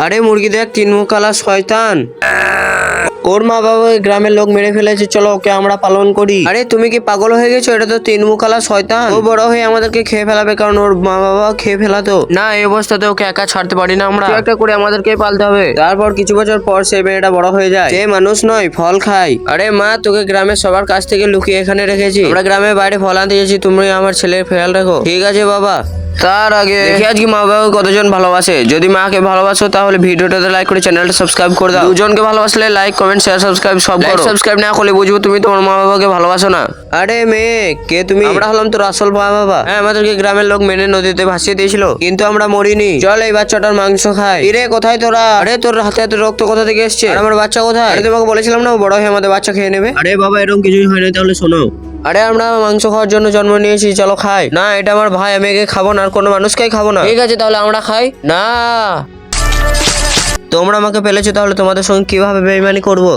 আরে মুরগি দেখ, তিন মুখ কালা শয়তান। ওর মা বাবা গ্রামের লোক মেরে ফেলেছে, চলো ওকে আমরা পালন করি। আরে তুমি কি পাগল হয়ে গেছো? এটা তো তিন মুখ কালা শয়তান। ও বড় হয়ে আমাদেরকে খেয়ে ফেলাবে, কারণ ওর মা বাবা খেয়ে ফেলাতো না। এই অবস্থাতে ওকে একা ছাড়তে পারি না আমরা, একটা করে আমাদেরকে পালতে হবে। তারপর কিছু বছর পর সেই মেয়েটা বড় হয়ে যায়, সে মানুষ নয় ফল খায়। আরে মা, তোকে গ্রামের সবার কাছ থেকে লুকিয়ে এখানে রেখেছি। আমরা গ্রামের বাইরে ফল আনতে গেছি, তুমি আমার ছেলের খেয়াল রাখো। ঠিক আছে বাবা। তার আগে দেখি আজকে মা বাবা কতজন ভালোবাসে। যদি মাকে ভালোবাসো তাহলে ভিডিওটাতে লাইক করে চ্যানেলটা সাবস্ক্রাইব করে দাও। দুজনকে ভালোবাসলে লাইক কমেন্ট শেয়ার সাবস্ক্রাইব সব করো। সাবস্ক্রাইব না করলে বুঝবো তুমি তোমার মা বাবাকে ভালোবাসো না। আরে মেয়ে, কে তুমি? আমরা হলাম তোর আসল মা বাবা। হ্যাঁ, আমাদেরকে গ্রামের লোক মেনে নদীতে ভাসিয়ে দিয়েছিল, কিন্তু আমরা মরিনি। চল এই বাচ্চাটার মাংস খাই। রে কোথায় তোরা? আরে তোর হাতে হাতে রক্ত কোথা থেকে এসছে? আর আমার বাচ্চা কোথায়? আরে তোমাকে বলেছিলাম না ও বড় হয়ে আমাদের বাচ্চা খেয়ে নেবে। আরে বাবা, এরকম কিছুই হয় না, তাহলে শোনো। আরে আমরা মাংস খাওয়ার জন্য জন্ম নিয়েছি, চলো খাই। না, এটা আমার ভাই, আমি একে খাবো না, আর কোনো মানুষকেই খাবো না। ঠিক আছে তাহলে আমরা খাই। না, তোমরা আমাকে পেলেছো, তাহলে তোমাদের সঙ্গে কিভাবে বেইমানি করবো?